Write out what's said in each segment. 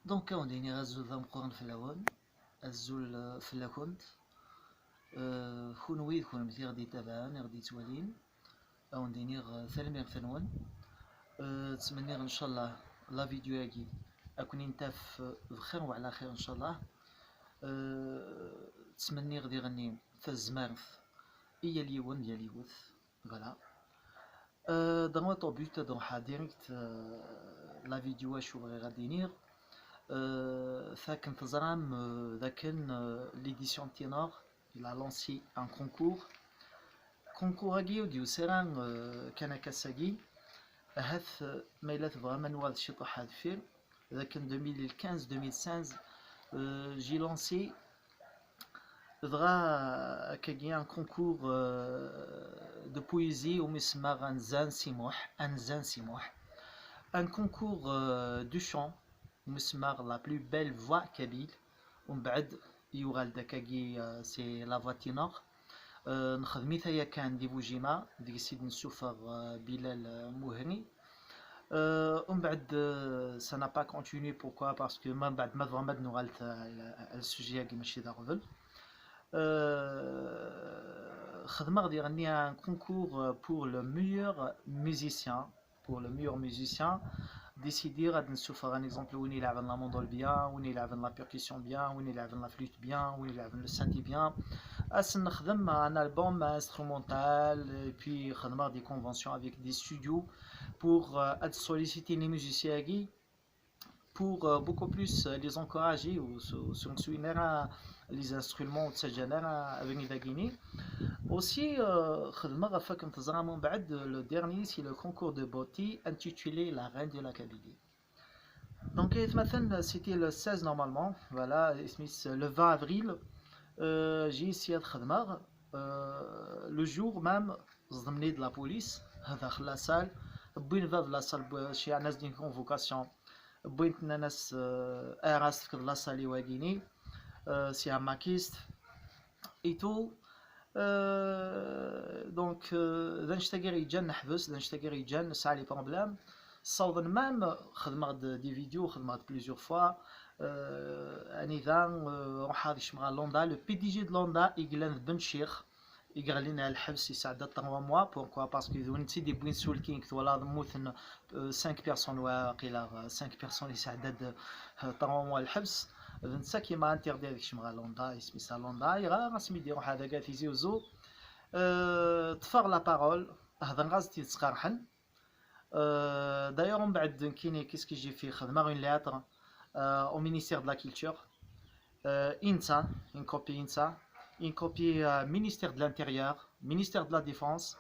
دونك وديني غزول ذا مقرن في الأول الزول في كنت كون ويد كون متي غادي تابعان غادي توالين او نديني ثلمي ثنون تسمني ان شاء الله لا فيديو هاكي اكون انت في بخير وعلى خير ان شاء الله. تسمني غادي غني في الزمارث هي اليون ديال اليوث فوالا. دون طو بوت دون ديريكت لا فيديو شو بغي غادي نير فكنت زرام ذاك ليديسيون تينور il a lancé un concours هاكي وديو سيران كان كاساكي هاث ميلات فريمون واد شي طاح فيه ذاك 2015 2016 جي لونسي دغا كاكي ان كونكور دو بويزي ومسمى انزان سيموح ان كونكور دو شون ومسمى لا بلو بيل فوا كابيل ومن بعد يوغال داكاكي سي لا فوا تينور. نخدمي ثايا كان ديفوجيما ديك السيد نسوفر بلال مهني ومن بعد سا نا با كونتيني بوركوا باسكو من بعد ما فريمون نوغالت السوجي هاكي ماشي دا غفل خدمة غادي غني ان كونكور بور لو ميور ميوزيسيان ديسيدي غادي نشوف ان اكزومبل وين يلعب لا موندول بيان وين يلعب لا بيركسيون بيان وين يلعب لا فلوت بيان وين يلعب لو سانتي بيان اس نخدم ان البوم انسترومونتال بي خدمه دي كونفونسيون افيك دي ستوديو pour solliciter les musiciens pour beaucoup plus les encourager ou soutenir les instruments de ce genre avec la Guinée. Aussi, le dernier c'est le concours de Boti intitulé La Reine de la Kabylie. Donc c'était le 16 normalement, voilà, le 20 avril, j'ai essayé de faire le jour même, j'ai de la police dans la salle. بوين فاف لاصال شي ناس دين كونفوكاسيون بوينت ناس اراس في لاصال لي واكيني سي ماكيست اي تو دونك ذا نشتاقي يجان نحبس ذا نشتاقي يجان ساعه لي بروبليم صوضن مام خدمت دي فيديو خدمت بليزيور فوا اني ذا روح هذا شمغا لوندا لو بي دي جي دو لوندا يقلان بن شيخ يقال لنا الحبس يساعد 3 موا بوركوا باسكو ونتي دي بوين سولكينغ ولا موثن 5 بيرسون واقيلا 5 بيرسون يساعد 3 موا الحبس نسا كيما انتردي هذيك شمغا لوندا سميتها لوندا غا سمي يديروا هذا كاع تيزيوزو تفاغ لا بارول هذا غاز تيتسقرحن دايوغ من بعد كاين كيسكي يجي في خدمه غير لاتر او مينيستير دو لا كولتور انسا ان كوبي انسا une copie ministère de l'Intérieur, ministère de la Défense,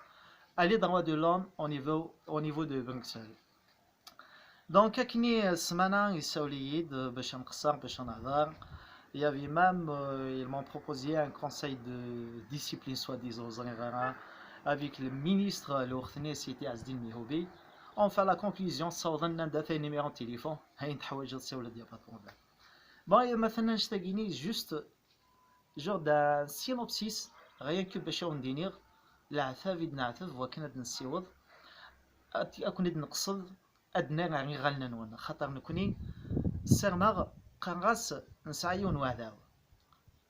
à les droits de l'homme au niveau de Bruxelles. Donc, كاكني سمانة يساوليد باش نقصر باش نهضر. Il y avait même, ils m'ont proposé un conseil de discipline soi-disant avec le ministre الوقتني سيتي عز الدين ميهوبي. On fait la conclusion صوضنا ندافع numéro de téléphone هاي نتحوج تساول ديال با بروبليم. bon مثلا نشتاقيني جوست genre d'un synopsis rien que باش ندير العثا فيد نعثف وكنا نسيوض اكون نقصد ادنا غير غالنا نون خاطر نكوني سيرماغ قنغاس نسعيون وعداو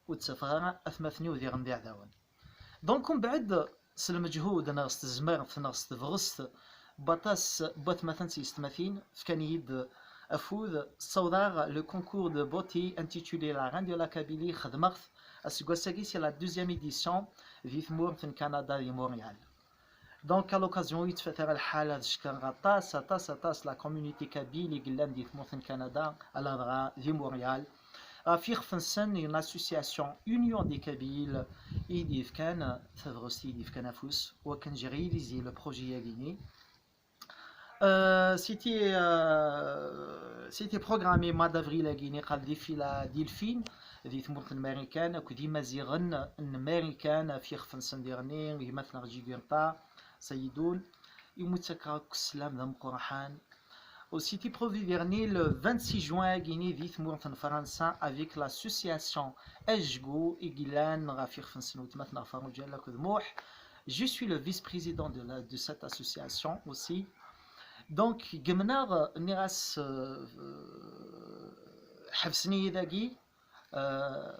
وتسفغا اثمثني وذي غندي عداون دونك من بعد المجهود نغست الزمار في نغست فغست بطاس بات مثلا سيستماثين فكان يد افوذ صوداغ لو كونكور دو بوتي انتيتولي لا غان دو لا كابيلي خدمت السيغوساكي سي لا دوزيام ايديسيون في مور في كندا دي مونريال. دونك لوكازيون يتفتر الحال هذا الشكل طاس لا كوميونيتي كابيلي قلان دي مور في كندا على دغا دي مونريال في خفنسن اون اسوسياسيون يونيون دي كابيل يديف كان فغوستي يديف كان فوس وكان جي ريليزي لو بروجي ياغيني. C'était programmé mois d'avril à Guinée قال défilé ديلفين ذي ثمورة الأمريكان أكو ديما زيغن الأمريكان في خفنسن ديرني يمثل غجي قرطا سيدون يموتسكا كسلام ذا مقرحان. C'était prévu dernier le 26 juin à Guinée ذي ثمورة فرنسا avec l'association أجغو إجلان غافي خفنسن وتمثل غفارو جالا كذموح. Je suis le vice-président de cette association aussi. Donc, Gemnar Niras حبسني ذاكي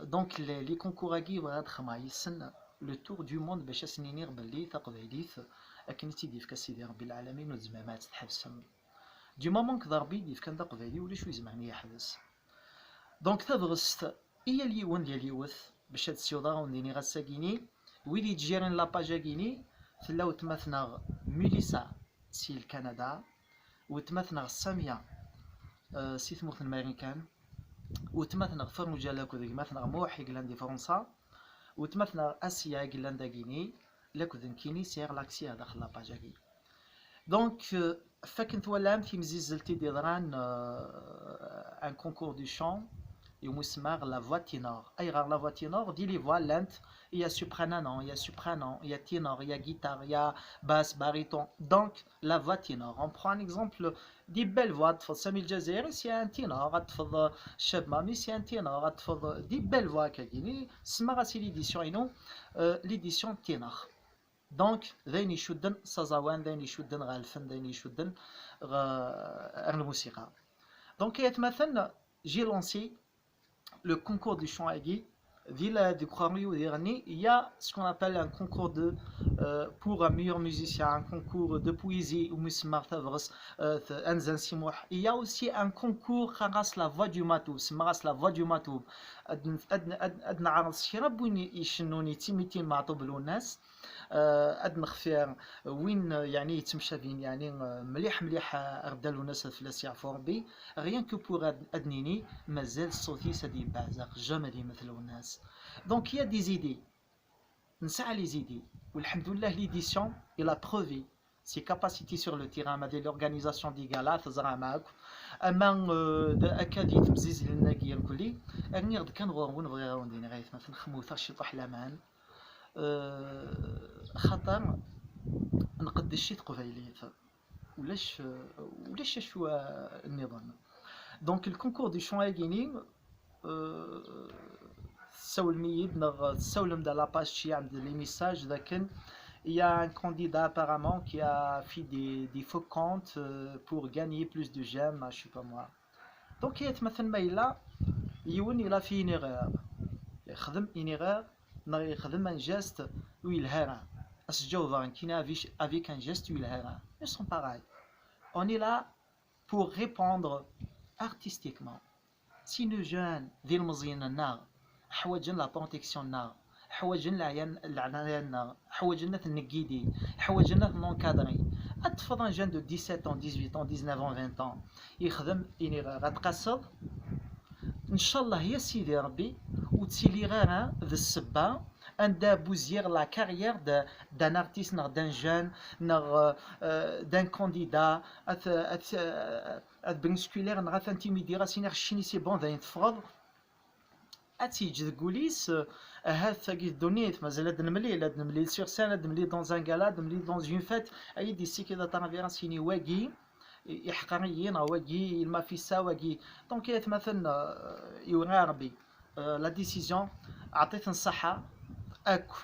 دونك لي كونكور هاكي بغات خما يسن لو تور دو موند باش اسنيني باللي تقبيليت اكن تيدي في كاسيدي ربي العالمين وزمامات تحبسهم دي مومون كذا ربي يدي في كان تقبيلي ولا شو يزمعني يحبس دونك تبغست هي اللي ون ديال يوث باش هاد السيوضا ونديني غاساكيني ويلي تجيرين لاباجا كيني تلاو تمثنا ميليسا سيل كندا وتمثنا سامية سيث مثل امريكان وتمثنا فرنجا لاكو ذيك مثنا موحي قلاندي فرنسا وتمثنا اسيا قلاندا كيني لاكو ذنكيني سير لاكسيا داخل لاباجا كي دونك فكنت ولام في مزيزلتي ديضران ان كونكور دو شون يسمى لا فوا تينور اي غير لا فوا تينور دي لي فوا لانت يا سوبرانانون يا سوبرانون يا تينور يا غيتار يا باس باريتون دونك لا فوا تينور اون برون اكزومبل دي بيل فوا تفض سامي الجزائري سي ان تينور تفض شاب مامي سي ان تينور تفض دي بيل فوا كاينين سما سي ليديسيون اينو ليديسيون تينور دونك ذين يشدن سازاوان ذين يشدن غا الفن ذين يشدن غا الموسيقى دونك يتمثل جي لونسي le concours du chant aigu, il y a ce qu'on appelle un concours pour un meilleur musicien, un concours de poésie, il y a aussi un concours qui la voix du matou, la voix du matou. أدنى عرض الشراب وين يشنوني تيميتين مع طبلو الناس أدنى خفير وين يعني يتمشى بين يعني مليح مليح أردالو الناس فلاس يعفو ربي غيان كو بوغ أدنيني مازال صوتي سادي بعزق جامدي مثلو الناس دونك يا دي زيدي نسعى لي زيدي والحمد لله ليديسيون إلا بروفي سي كاباسيتي سور لو تيران ما ديال لورغانيزاسيون دي غالا تزرع معاك اما اكاديت مزيز للناكيه الكلي راني غد كنغور ونبغي غونديني غايت مثلا خموثه شي طح لامان خاطر نقد الشيء قبيليت ولاش شو النظام دونك الكونكور دي شون اغيني ساول ميد نغ ساولم دا لاباج شي عند لي ميساج لكن il y a un candidat apparemment qui a fait des faux comptes pour gagner plus de j'aime, je sais pas moi. Donc il y a مثلا مايلا يون il a fait une erreur. يخدم une erreur, يخدم un geste où il erre. أسجوفان كينا avec un geste où il erre. Ils sont pareils. On est là pour répondre artistiquement. Si nos jeunes ذي المزيان النار حواجن la protection النار حواجنا العناية حواجنا النقيدي حواجنا نونكادري أطفال جان دو 17 ans 18 ans 19 ans 20 ans يخدم إني غتقصد إن شاء الله يا سيدي ربي وتسيلي غير ذا السبة عندها بوزير لا كارير دان ارتيست نغ دان جان نغ دان كونديدا بنسكولير نغ تانتيميدي راسي نغ شيني سي بون ذا يتفرض أتيج ذكوليس هاد ثقي دونيت مازال هاد نملي سيغ سان هاد نملي دون زان كالا هاد نملي دون اون فات اي دي سي كذا طرافيرا سيني واقي يحقريين واقي المافيسا واقي دونك مثلا يورا ربي لا ديسيزيون عطيت الصحة اكو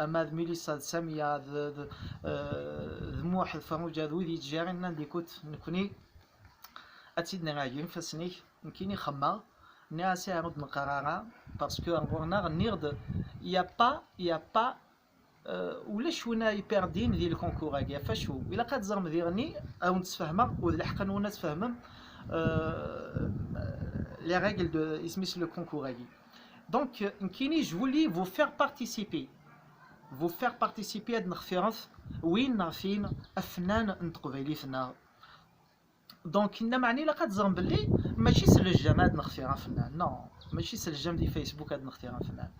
اما ميليسا سامية ذموح الفرموجة ذو ذي تجارين ندي كنت نكوني اتيدني غايين فاسني نكيني خما ناسي عرض نقرارا باسكو نغورنا نيرد يا با ولاش ونا يبردين ديال الكونكور هكا فاشو الا قاد زرم ديرني او نتفاهمها والحق نونا نتفاهمم لي ريغل دو اسميس لو كونكور هكا دونك كيني جولي فو فير بارتيسيبي هاد نخفيرث وين نغفين افنان نتقبيلي فنا دونك إنا معني لا قد زرم بلي ماشي سل الجام هاد نختار فنان نو ماشي سل الجام دي فيسبوك هاد نختار فنان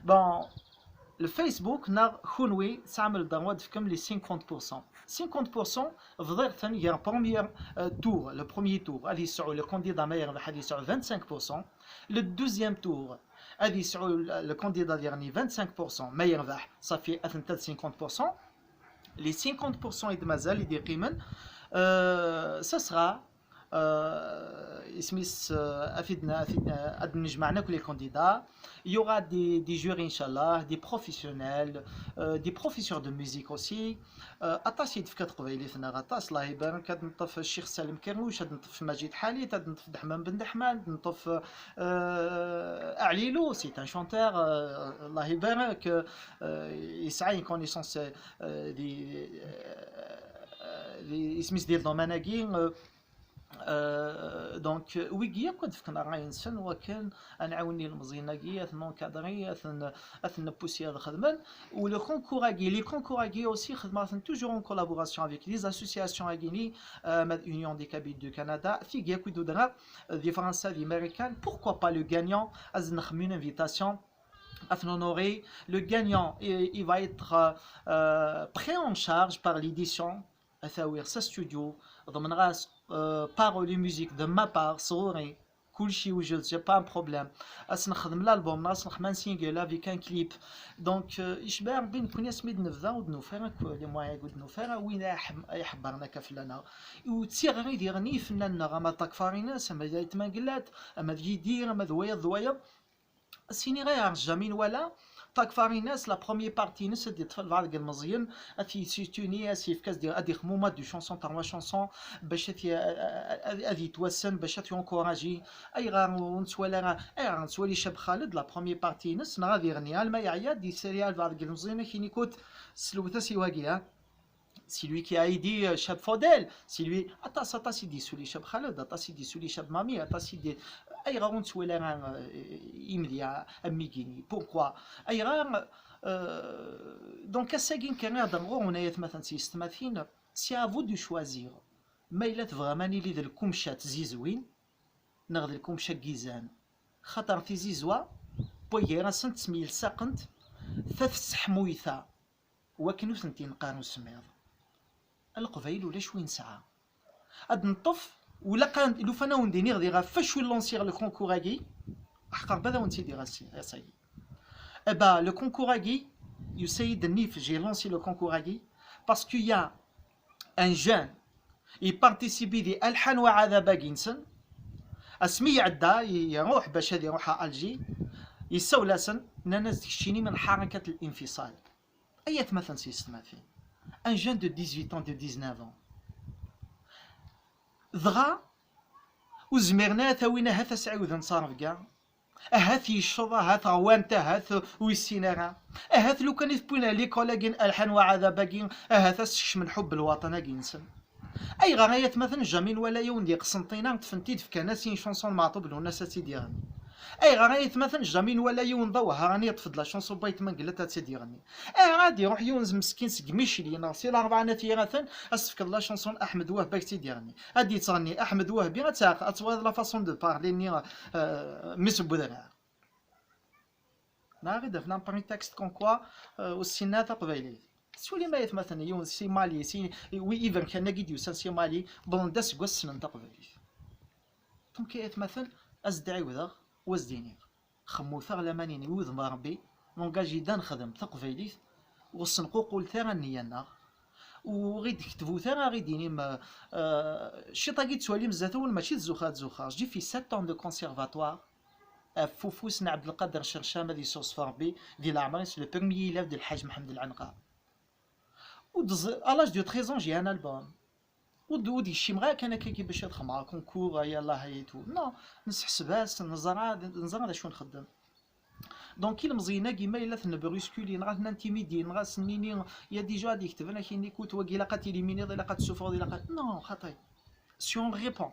بون الفيسبوك نا خونوي تعمل ضرواد في كم لي 50% فضير ثاني يا بروميير تور لو بروميي تور غادي يسعوا لو كونديدا ما يربح غادي يسعوا 25% لو دوزيام تور غادي يسعوا لو كونديدا ديالني 25% ما يربح صافي 50% لي 50% يد مازال يدير قيمن ça sera اسميس افيدنا اد نجمعنا كل كانديدا. Il y aura des jurys inchallah, des professionnels, des professeurs de musique aussi. اطاسي تفكر قبيلي ثنا غطاس الله يبارك كاد نطف الشيخ سالم كرموش كاد نطف مجيد حالي كاد نطف دحمان بن دحمان نطف اعليلو سي ان شونتور الله يبارك يسعى une connaissance دي اسميس ديال دوماناكي. دونك ويكيا كنت فكنا غا ينسن وكان نعاوني المزيناكي اثنون كادري اثن بوسي هذا خدمان ولو كونكوراكي لي كونكوراكي اوسي خدمات توجور اون كولابوراسيون افيك لي اسوسياسيون اغيني ماد يونيون دي كابيت دو كندا في كيا كويدو درا دي فرنسا دي امريكان بوركوا با لو غانيون از نخمي اون انفيتاسيون afin d'honorer le gagnant. Il va être pris en charge par l'édition à sa studio ضمن غاس paroles et musique de ma part صغوري كل شيء وجد جي با بروبليم نخدم الالبوم ناس نخدم سينجل افيك ان كليب دونك يشبع بين كون سميد نفذا ودنوفر لي موان يقول نوفر وين يحبرنا كفلنا وتسيغ غير يديرني فنان غا طاكفاريناس اما جايت ما قلات اما يدير اما ذويا سيني غير جامين ولا طاك فاريناس لا بروميير بارتي نس دي طفل بعض المزيان اثي سيتوني اسي في كاس ديال ادي خمومه دو شونسون تاع شونسون باش اثي توسن باش تيونكوراجي اي غا ونتوالا اي غا نتولي شاب خالد لا بروميير بارتي نس غادي غنيها ما يعيا دي سيريال بعض المزيان كي نيكوت سلوثا سيواقيا c'est lui qui a aidé Chab Fodel, c'est lui. Attends, c'est dit Souli Chab Khaled, attends, c'est dit Souli Chab Mami, attends, c'est dit. Aïran Souelan Imdia, Amigini. Pourquoi Aïran. Donc, à Sagin Canada, on a maintenant systématique. C'est à vous de choisir. Mais il est vraiment il est de Kumchat Zizouin, n'a de Kumchat Gizan. Khatar Tizizwa, Poyera 5000 secondes, ثلاث حمويثة وكنو ثنتين قانو سمير القبايل ولا شوين ساعة اد نطف ولا كان لو فانا ونديني غادي غافاش وين لونسيغ لو كونكوراكي حقا بدا ونتيدي يا سيدي ابا لو كونكوراكي يسيد النيف جي لونسي لو كونكوراكي باسكو يا ان جان يبارتيسيبي دي الحان وعذاب باكينسن اسمي عدا يروح باش هادي يروح الجي يسولاسن ناس تكشيني من حركة الانفصال أي مثلا سيستماتي ان جون دو 18 ans دو 19 ans ضغا وزميرنا ثاوينا هاث سعود نصارف كاع هاث يشرا هاث غوانتا هاث ويسينارا هاث لو كان يثبونا ليكولاكين الحان وعذاباكين هاث سكش من حب الوطن كينسن اي غايات مثلا جامين ولا يوم دي قسنطينه تفنتيد في كناسين شونسون معطوب لو ناس تيديرني اي غايت مثلا جامين ولا يون ضوها راني طفد لا شونسون بايت من قلت تيديرني اي غادي يروح يونز مسكين سكميشلي ناصي الاربعه نتيغه اسفك لا شونسون احمد وهب باك تيديرني غادي تغني احمد وهبي غتاخ اتوا لا فاصون دو بارلي ني مسبودرا لا غير دفنا بري تكست كون كوا والسنه قبيلي سولي ما مثلا يون سي مالي سي وي ايفن كان نقيد يوسان سي مالي بلندس قسن تقبيلي دونك مثلا ازدعي وذا وزديني خموثا لمانيني وذ ما ربي نونجاجي دا نخدم تقبيليت والصنقوق ولثا نيانا وغيد كتبو ثا غيديني ما شي طاقي تسوالي مزاتون ماشي زوخا جي في 7 ans دو كونسيرفاتوار فوفوس عبد القادر شرشامه دي سوس فاربي ديال العمريس لو بيرمي لاف ديال الحاج محمد العنقا الاج دو 13 ans جي ان البوم ودي شي مغا كان كي باش يدخل مع كونكور يلاه هيتو نو نحسباس نزرع شو نخدم دونك كي المزينه كيما الا ثن بروسكولي نغا نانتيميدي نغا سنيني يا ديجا دي كتب انا كي نيكوت واكي لا قات اليميني لا قات سوفر لا قات نو خاطي سي اون ريبون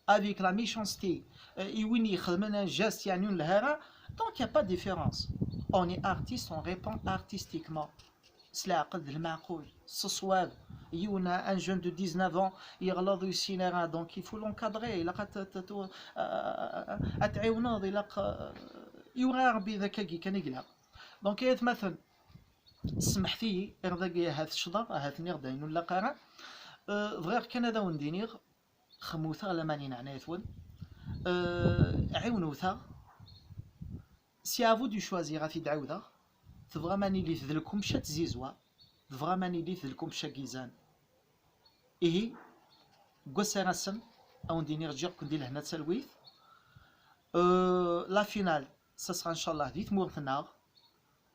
افيك لا ميشانستي وين يخدمنا جاست يعني لهرا دونك يا با ديفيرونس اوني ارتيست اون ريبون ارتستيكمون سلا قد المعقول الصواب يونا ان جون دو 19 ans يغلظ يسينارا دونك يفو لونكادري الا قد اتعاونوا الا يورا ربي ذاك كي كان يقلع دونك مثلا سمحتي ارضاكي هذا الشضر هذا نغدا ولا قرا فغير كندا وندينيغ خموثا لا ماني نعنايتون عاونوثا سي افو دو شوازيغ في دعوذا فغاماني لي ذلكم شات زيزوا فغاماني لي ذلكم شاكيزان إيه قسرسن او ندير رجع كندير هنا تلويث. لا فينال ça sera inchallah ديت مورتنا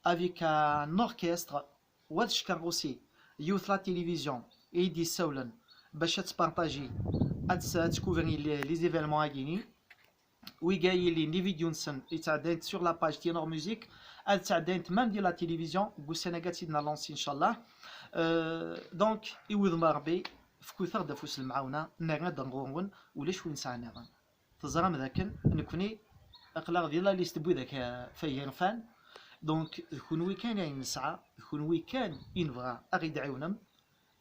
avec un orchestre واش كان aussi youth la télévision يدي سولن باش تبارطاجي تكوفري لي زيفينمون هاكيني ويجاي لي لي فيديو نسن يتعديت سور لا باج تينور ميوزيك تعديت مام ديال لا تيليفزيون قوسنا قاتيدنا لونسي ان شاء الله. دونك يوذ مربي فكوثر دافوس المعاونه نغاد نغون ولا شوين ساعه تزرم ذاك نكوني اقلاغ ديال لا ليست بو ذاك فاير فان. دونك كون كان ينسعى كون كان ينبغى اغيد عاونم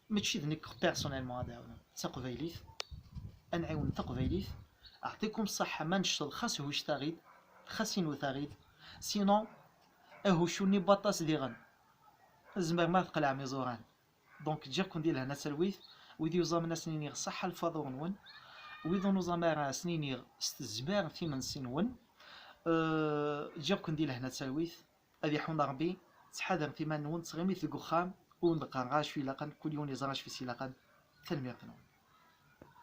ماشي ذنك بيرسونيلمون غادي عاونم تقبايليت نعاون تقبايليت اعطيكم الصحه ما نشطل خاص هو يشتغل خاص ينو ثاغيد سينون اهو شوني باطاس ديغن زمر ما تقلع ميزوران. دونك تجي كون ديال هنا تلويث ويديو زامنا سنينيغ صحه الفاضون ون ويدو نوزامر سنينيغ زبار ثمن سنون. جي كون ديال هنا تلويث هذه حون ربي تحذر ثمان ون تغيمي في القخام ونبقى غاش في لاقن كل يوم يزراش في سيلاقن تنمية